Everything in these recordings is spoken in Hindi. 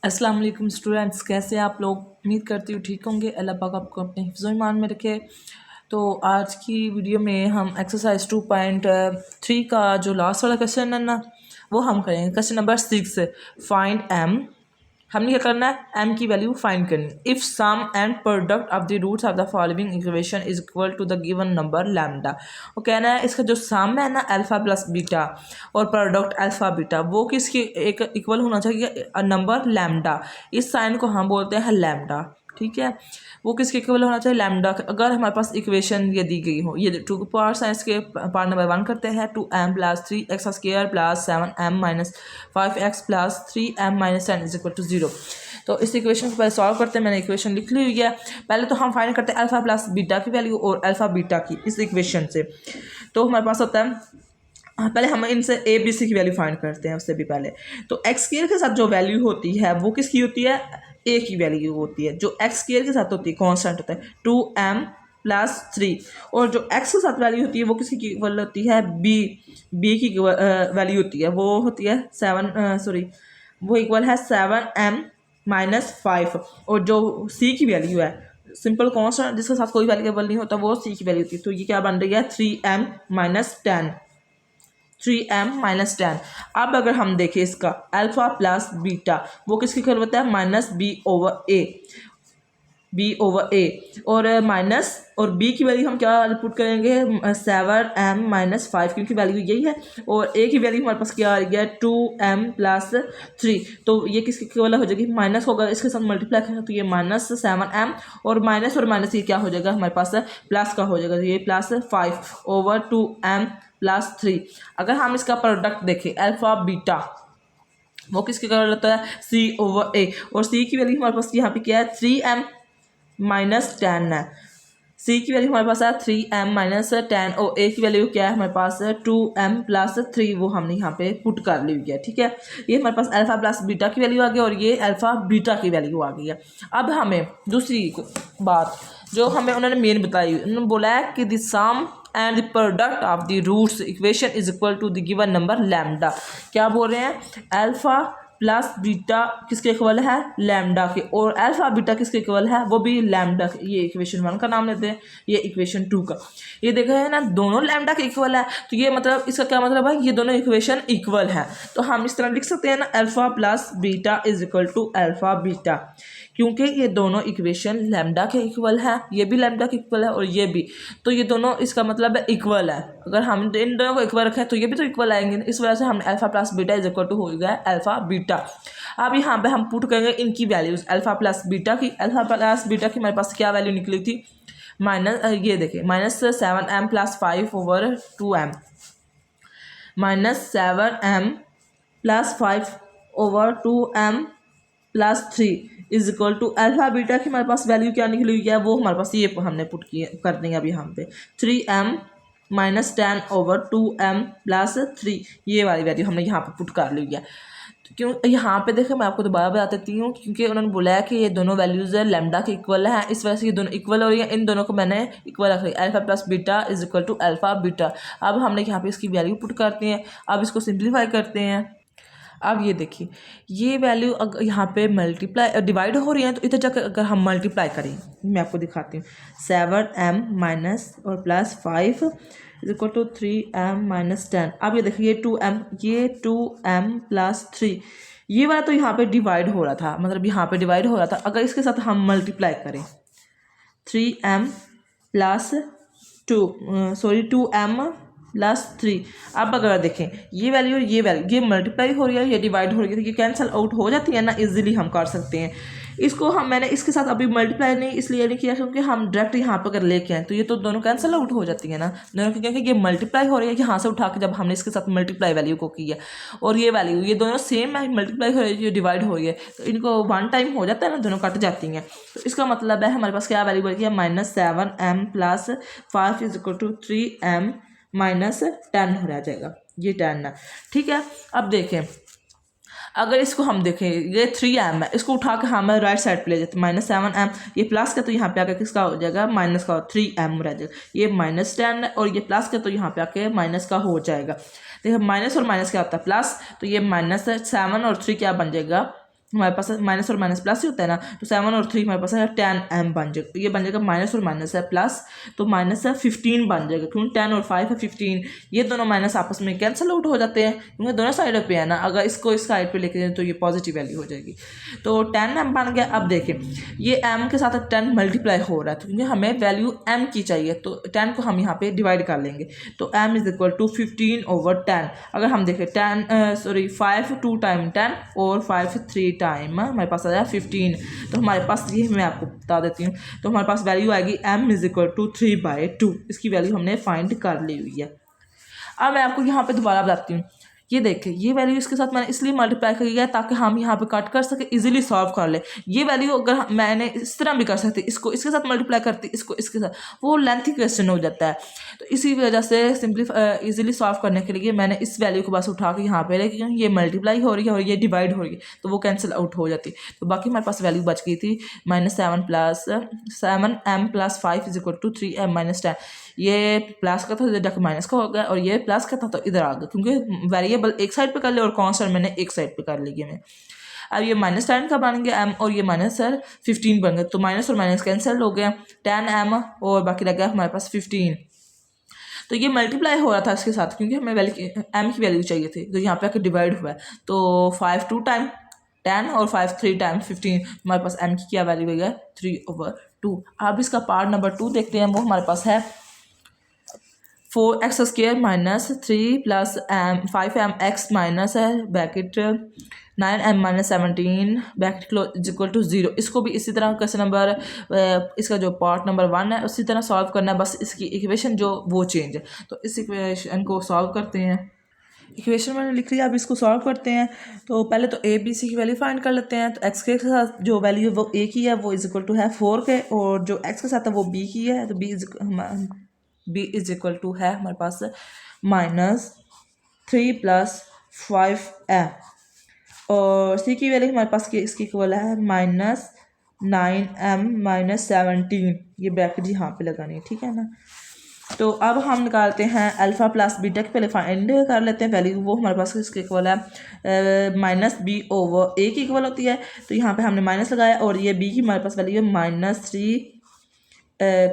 अस्सलाम वालेकुम स्टूडेंट्स, कैसे आप लोग। उम्मीद करती हूँ ठीक होंगे। अल्लाह पाक आपको अपने हिफ्ज़ ईमान में रखे। तो आज की वीडियो में हम एक्सरसाइज 2.3 का जो लास्ट वाला क्वेश्चन है ना, वो हम करेंगे। Question number 6, find M. हमने क्या करना है, एम की वैल्यू फाइंड करनी। If sum and product of the roots of the following equation is equal to the given number lambda. वो कहना है इसका जो सम है ना, अल्फ़ा प्लस बीटा, और प्रोडक्ट अल्फ़ा बीटा, वो किसकी एक इक्वल होना चाहिए, नंबर लैम्डा। इस साइन को हम बोलते हैं लैम्डा। ठीक है, वो किसके इक्वल होना चाहिए, लैम्डा। अगर हमारे पास इक्वेशन ये दी गई हो, ये टू पार्ट्स हैं इसके। पार्ट नंबर 1 करते हैं, 2m plus 3x square plus 7m minus 5x plus 3m minus 10 is equal to 0। तो इस इक्वेशन को पहले सॉल्व करते हैं। मैंने इक्वेशन लिख ली हुई है। पहले तो हम फाइंड करते हैं अल्फ़ा प्लस बीटा की वैल्यू और अल्फ़ा बीटा की इस इक्वेशन से। तो हमारे पास होता है, पहले हम इनसे ए बी सी की वैल्यू फाइंड करते हैं। उससे भी पहले तो एक्स स्क्वायर के साथ जो वैल्यू होती है वो किसकी होती है, ए की वैल्यू होती है। जो एक्स स्क्वायर के साथ होती है कांस्टेंट होता है 2m प्लस 3, और जो एक्स के साथ वैल्यू होती है वो किसकी इक्वल होती है, बी की वैल्यू होती है, वो होती है 7, सॉरी, वो इक्वल है 7m माइनस 5। और जो सी की वैल्यू है, सिंपल कांस्टेंट जिसके साथ कोई वैल्यूएबल नहीं होता, वो सी की वैल्यू होती है। तो ये क्या बन रही है, 3m माइनस 10, 3m माइनस 10। अब अगर हम देखें इसका अल्फ़ा प्लस बीटा, वो किसकी इक्वल होता है, माइनस बी ओवर ए, बी ओवर ए। और माइनस और बी की वैल्यू हम क्या पुट करेंगे, 7m माइनस 5, क्योंकि वैल्यू यही है। और ए की वैल्यू हमारे पास क्या आ रही है, 2m प्लस 3। तो ये किसकी इक्वल हो जाएगी, माइनस होगा, इसके साथ मल्टीप्लाई करेंगे तो ये माइनस 7m, और माइनस ये क्या हो जाएगा हमारे पास, प्लस का हो जाएगा, ये प्लस 5 ओवर 2m प्लस 3। अगर हम इसका प्रोडक्ट देखें अल्फ़ा बीटा, वो किसके इक्वल होता है, सी ओवर ए। और सी की वैल्यू हमारे पास यहाँ पे क्या है, 3m माइनस 10 है। सी की वैल्यू हमारे पास है 3m माइनस 10, और ए की वैल्यू क्या है हमारे पास, 2m प्लस 3, वो हमने यहाँ पे पुट कर ली हुई है। ठीक है, ये हमारे पास अल्फ़ा प्लस बीटा की वैल्यू आ गई, और ये अल्फ़ा बीटा की वैल्यू आ गई है। अब हमें दूसरी बात जो हमें उन्होंने मेन बताई, उन्होंने बोला है कि the sum and the product of the roots equation is equal to the given number lambda. क्या बोल रहे हैं, अल्फ़ा प्लस बीटा किसके इक्वल है, लैम्डा के, और अल्फ़ा बीटा किसके इक्वल है, वो भी लैम्डा। ये इक्वेशन 1 का नाम लेते हैं, ये इक्वेशन 2 का। ये देखा है ना, दोनों लैम्डा के इक्वल है। तो ये मतलब इसका क्या मतलब है, ये दोनों इक्वेशन इक्वल है। तो हम इस तरह लिख सकते हैं ना, alpha plus beta is equal to alpha beta, क्योंकि ये दोनों इक्वेशन लैम्डा के इक्वल है, ये भी लैम्डा के इक्वल है और ये भी। तो ये दोनों इसका मतलब है इक्वल है। अगर हम इन दोनों को इक्वल रखें तो ये भी तो इक्वल आएंगे। इस वजह से हमने alpha plus beta is equal to हो गया अल्फ़ा बीटा। अब यहाँ पे हम पुट करेंगे इनकी वैल्यूज़, अल्फ़ा प्लस बीटा की। अल्फ़ा प्लस बीटा की हमारे पास क्या वैल्यू निकली थी, माइनस, ये देखिए, minus 7m plus 5 over 2m, minus 7m plus 5 over 2m plus 3 is equal to alpha beta की हमारे पास वैल्यू क्या निकली हुई है, वो हमारे पास ये हमने पुट किए कर देंगे अब यहाँ पे 3m minus 10 over 2m plus 3, ये वाली वैल्यू हमने यहाँ पे पुट कर ली है। तो क्यों यहाँ पे देखो, मैं आपको दोबारा बता देती हूँ, क्योंकि उन्होंने बोला है कि ये दोनों वैल्यूज़ लैम्डा के इक्वल है, इस वजह से ये दोनों इक्वल हो रही है। इन दोनों को मैंने इक्वल रख लिया, alpha plus beta is equal to alpha beta. अब हमने यहाँ पे इसकी वैल्यू पुट करते हैं। अब इसको सिंप्लीफाई करते हैं। अब ये देखिए, ये वैल्यू अगर यहाँ पे मल्टीप्लाई डिवाइड हो रही है, तो इधर जाकर अगर हम मल्टीप्लाई करें, मैं आपको दिखाती हूँ, 7m माइनस और plus 5 is equal to 3m minus 10। अब ये देखिए, ये 2m प्लस 3, ये वाला तो यहाँ पे डिवाइड हो रहा था, मतलब यहाँ पे डिवाइड हो रहा था। अगर इसके साथ हम मल्टीप्लाई करें 3m प्लस 2m प्लस 3, अब अगर देखें ये वैल्यू और ये वैल्यू, ये मल्टीप्लाई हो रही है, ये डिवाइड हो रही है, तो ये कैंसिल आउट हो जाती है ना, इजीली हम कर सकते हैं इसको। मैंने इसके साथ अभी मल्टीप्लाई नहीं इसलिए नहीं किया क्योंकि हम डायरेक्ट यहाँ पर अगर लेके आए तो ये तो दोनों कैंसिल आउट हो जाती है ना दोनों, क्योंकि ये मल्टीप्लाई हो रही है यहाँ से उठा के जब हमने इसके साथ मल्टीप्लाई वैल्यू को किया, और ये वैल्यू ये दोनों सेम है, मल्टीप्लाई हो रही है, ये डिवाइड हो रही है, तो इनको 1 टाइम हो जाता है ना, दोनों कट जाती हैं। तो इसका मतलब है हमारे पास क्या वैल्यू बन गई है, minus 7m plus 5 is equal to 3m minus 10 हो रह जाएगा, ये 10 है। ठीक है, अब देखें, अगर इसको हम देखें, ये 3m है, इसको उठा के हम राइट साइड पे ले जाते हैं, माइनस 7m, ये प्लस का तो यहाँ पे आके किसका हो जाएगा, माइनस का, 3m रह जाएगा। ये माइनस 10 है, और ये प्लस का तो यहाँ पे आके माइनस का हो जाएगा। देखो माइनस और माइनस क्या होता है, प्लस, तो ये माइनस 7 और 3 क्या बन जाएगा, हमारे पास माइनस और माइनस प्लस ही होता है ना, तो 7 और 3 हमारे पास है 10m बन जाएगा। ये बन जाएगा माइनस और माइनस है प्लस, तो माइनस है 15 बन जाएगा, क्योंकि 10 और 5 है 15। ये दोनों माइनस आपस में कैंसिल आउट हो जाते हैं, क्योंकि दोनों साइड पे है ना। अगर इसको इस साइड पे लेके जाए तो ये पॉजिटिव वैल्यू हो जाएगी। तो 10m बन गया। अब देखें ये m के साथ 10 मल्टीप्लाई हो रहा है, तो क्योंकि हमें वैल्यू m की चाहिए, तो 10 को हम यहाँ पे डिवाइड कर लेंगे। तो m इज इक्वल टू 15/10। अगर हम देखें 5 2 टाइम 10 और 5 3 टाइम हमारे पास आ जाए 15। तो हमारे पास ये मैं आपको बता देती हूँ, तो हमारे पास वैल्यू आएगी m इज इक्वल टू 3/2। इसकी वैल्यू हमने फाइंड कर ली हुई है। अब मैं आपको यहाँ पे दोबारा बताती हूँ। ये देखें ये वैल्यू इसके साथ मैंने इसलिए मल्टीप्लाई करी है ताकि हम यहाँ पे कट कर सके, इजीली सॉल्व कर ले। ये वैल्यू अगर मैंने इस तरह भी कर सकती, इसको इसके साथ मल्टीप्लाई करती, इसको इसके साथ, वो लेंथी क्वेश्चन हो जाता है। तो इसी वजह से सिंपली इजीली सॉल्व करने के लिए मैंने इस वैल्यू को बस उठा के यहाँ पे लेकिन ये मल्टीप्लाई हो रही है और ये डिवाइड हो रही है, तो वो कैंसिल आउट हो जाती। तो बाकी हमारे पास वैल्यू बच गई थी -7 + 5 = 3m-10। ये प्लस का था तो जाकर माइनस का हो गया, और ये प्लस का था तो इधर आ गया, क्योंकि वेरिएबल एक साइड पे कर ले और कांस्टेंट मैंने एक साइड पे कर ली है। अब ये -10 का बन गया m, और ये -15 बन गया, तो माइनस और माइनस कैंसिल हो गया, 10m और बाकी लग गया हमारे पास 15। तो ये मल्टीप्लाई हो रहा था इसके साथ, क्योंकि हमें m की वैल्यू चाहिए थी, तो यहाँ पे आकर डिवाइड हुआ है। तो 5 2 टाइम 10 और 5 3 टाइम 15, हमारे पास m की क्या वैल्यू हो गया 3/2। अब इसका पार्ट नंबर 2 देखते हैं, वो हमारे पास है 4x² - 3 + 5mx माइनस है bracket 9m - 17 bracket close is equal to 0। इसको भी इसी तरह क्वेश्चन नंबर इसका जो पार्ट नंबर 1 है उसी तरह सॉल्व करना है, बस इसकी इक्वेशन जो वो चेंज है। तो इस इक्वेशन को सॉल्व करते हैं। इक्वेशन मैंने लिख लिया, अब इसको सॉल्व करते हैं। तो पहले तो a b c की वैल्यू फाइंड कर लेते हैं। तो x के साथ जो वैल्यू है वो a की है, वो इज इक्वल टू है 4 के, और जो x के साथ है वो b की है, तो b इज इक्वल टू है हमारे पास -3 + 5m, और c की वैल्यू हमारे पास इसकी इक्वल है -9m - 17। ये ब्रैकेट यहाँ पे लगानी है, ठीक है ना। तो अब हम निकालते हैं अल्फ़ा प्लस बीटा की, पहले फाइंड कर लेते हैं वैल्यू। वो हमारे पास इसके इक्वल है -b/a की इक्वल होती है, तो यहाँ पे हमने माइनस लगाया, और ये b की हमारे पास वैल्यू है -3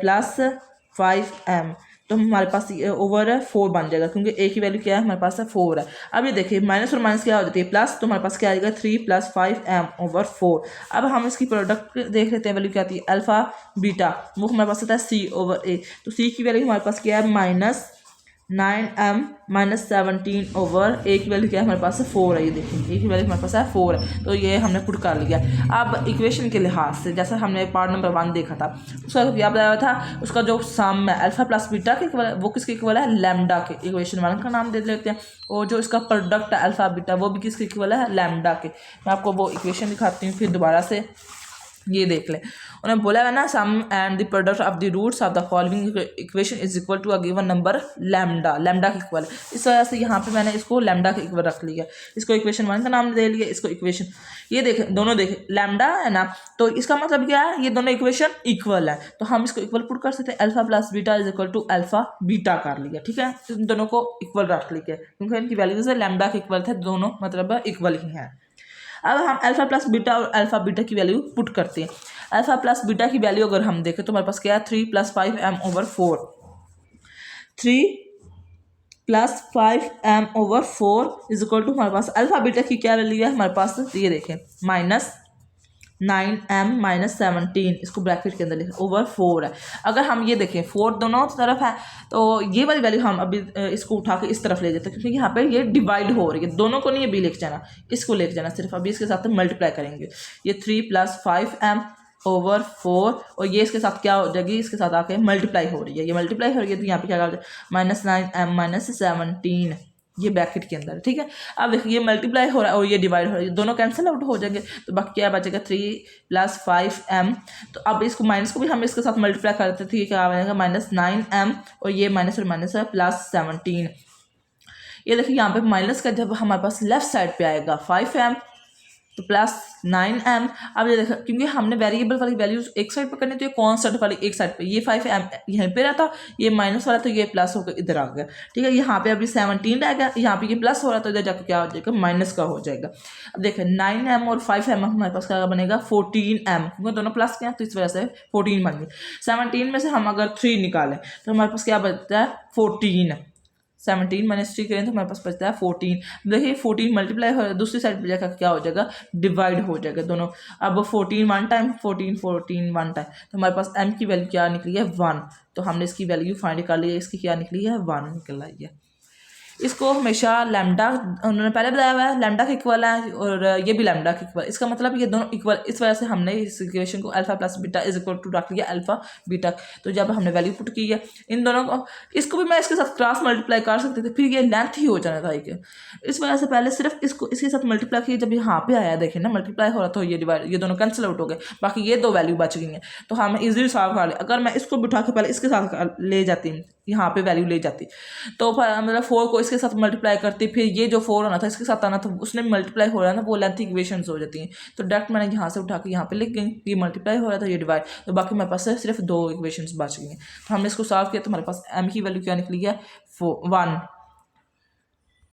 + 5m, तो हमारे पास ओवर 4 बन जाएगा, क्योंकि a की वैल्यू क्या है हमारे पास है 4 है। अब ये देखिए माइनस और माइनस क्या हो जाती है प्लस, तो हमारे पास क्या आएगा 3 + 5m/4। अब हम इसकी प्रोडक्ट देख लेते हैं, वैल्यू क्या आती है अल्फ़ा बीटा, वो हमारे पास आता है c/a। तो c की वैल्यू हमारे पास क्या है -9m - 17/a की वैल्यू क्या है हमारे पास 4 है। ये देखिए a की वैल्यू हमारे पास है 4 है, तो ये हमने पुट कर लिया। अब इक्वेशन के लिहाज से जैसा हमने पार्ट नंबर 1 देखा था, उसका क्या बताया था, उसका जो सम है अल्फ़ा प्लस बीटा के इक्वल, वो किसके इक्वल है लैम्डा के। इक्वेशन 1 का नाम दे देते हैं, और जो इसका प्रोडक्ट है अल्फ़ा बीटा वो भी किसके इक्वल है लैम्डा के। मैं आपको वो इक्वेशन दिखाती हूँ फिर दोबारा से, ये देख लें। उन्होंने बोला है ना sum and the product of the roots of the following equation is equal to a given number lambda के इक्वल। इस वजह से यहाँ पे मैंने इसको लैम्डा के इक्वल रख लिया, इसको इक्वेशन 1 का नाम दे लिया, इसको इक्वेशन, ये देखें दोनों देखें लैम्डा है ना, तो इसका मतलब क्या है ये दोनों इक्वेशन इक्वल है, तो हम इसको इक्वल पुट कर सकते हैं। Alpha plus beta is equal to alpha beta कर लिया, ठीक है। तो इन दोनों को इक्वल रख लिया, क्योंकि इनकी वैल्यूज लैम्डा के इक्वल थे, दोनों मतलब इक्वल ही हैं। अब हम अल्फ़ा प्लस बीटा और अल्फ़ा बीटा की वैल्यू पुट करते हैं। अल्फ़ा प्लस बीटा की वैल्यू अगर हम देखें तो हमारे पास क्या है 3 + 5m/4। 3 + 5m/4 is equal to हमारे पास अल्फ़ा बीटा की क्या वैल्यू है हमारे पास, ये देखें -9m - 17, इसको ब्रैकेट के अंदर लिखें /4 है। अगर हम ये देखें 4 दोनों तरफ है, तो ये वाली वैल्यू हम अभी इसको उठा के इस तरफ ले जाते हैं, क्योंकि यहाँ पे ये डिवाइड हो रही है, दोनों को नहीं अभी लेके जाना, इसको लेके जाना सिर्फ। अभी इसके साथ मल्टीप्लाई करेंगे, ये 3 + 5m/4, और ये इसके साथ क्या हो जाएगी, इसके साथ आके मल्टीप्लाई हो रही है, ये मल्टीप्लाई हो रही है, तो यहाँ पे क्या -9m - 17 ये ब्रैकेट के अंदर, ठीक है। अब देखिए ये मल्टीप्लाई हो रहा है और ये डिवाइड हो रहा है, दोनों कैंसिल आउट हो जाएंगे, तो बाकी क्या बचेगा 3 + 5m। तो अब इसको माइनस को भी हम इसके साथ मल्टीप्लाई करते थे, क्या बनेगा -9m, और ये माइनस और माइनस है +17। ये देखिए यहाँ पे माइनस का जब हमारे पास लेफ्ट साइड पे आएगा 5m, तो +9m। अब ये देखो क्योंकि हमने वेरिएबल वाली वैल्यूज एक साइड पर करनी, तो ये कॉन्स्टेंट वाली एक साइड पे, ये 5m यहीं पे रहता, ये माइनस वाला तो ये प्लस होकर इधर आ गया, ठीक है। यहाँ पे अभी 17 रह गया, यहाँ पे ये प्लस हो रहा तो इधर जाकर क्या हो जाएगा, माइनस का हो जाएगा। अब देखें 9m और 5m हमारे पास क्या बनेगा 14m, क्योंकि दोनों प्लस के हैं तो इस वजह से 14 बन गई। 17 में से हम अगर 3 निकालें तो हमारे पास क्या बचता है 14। 17 माइनस 3 करें तो हमारे पास बचता है 14। देखिए 14 मल्टीप्लाई हो, दूसरी साइड पर जाकर क्या हो जाएगा, डिवाइड हो जाएगा दोनों। अब 14 वन टाइम, 14 वन टाइम, तो हमारे पास m की वैल्यू क्या निकली है 1। तो हमने इसकी वैल्यू फाइंड कर ली है, इसकी क्या निकली है 1 निकल आई है। इसको हमेशा लैम्डा, उन्होंने पहले बताया हुआ है लैम्डा के इक्वल है और ये भी लैम्डा के इक्वल, इसका मतलब ये दोनों इक्वल, इस वजह से हमने इस इक्वेशन को alpha plus beta is equal to रख लिया अल्फा बीटा। तो जब हमने वैल्यू पुट की है इन दोनों को, इसको भी मैं इसके साथ क्रॉस मल्टीप्लाई कर सकती थी, फिर ये लेंथ ही हो जाना था एक, इस वजह से पहले सिर्फ इसको इसके साथ मल्टीप्लाई किया। जब यहाँ पे आया देखें ना मल्टीप्लाई हो रहा तो ये डिवाइड, ये दोनों कैंसिल आउट हो गए, बाकी ये दो वैल्यू बच गई हैं। तो हम इजीली सॉल्व कर ले, अगर मैं इसको बिठा के पहले इसके साथ ले जाती, यहाँ पे वैल्यू ले जाती, तो मतलब 4 को इसके साथ मल्टीप्लाई करती, फिर ये जो 4 होना था इसके साथ आना था, उसने मल्टीप्लाई हो रहा है ना, वो लेंथ इक्वेशंस हो जाती हैं। तो डायरेक्ट मैंने यहाँ से उठा के यहाँ पे लिख गई, ये मल्टीप्लाई हो रहा था ये डिवाइड, तो बाकी मेरे पास सिर्फ 2 इक्वेशंस बच गई हैं। तो हमने इसको सॉल्व किया तो हमारे पास m की वैल्यू क्या निकली है 1।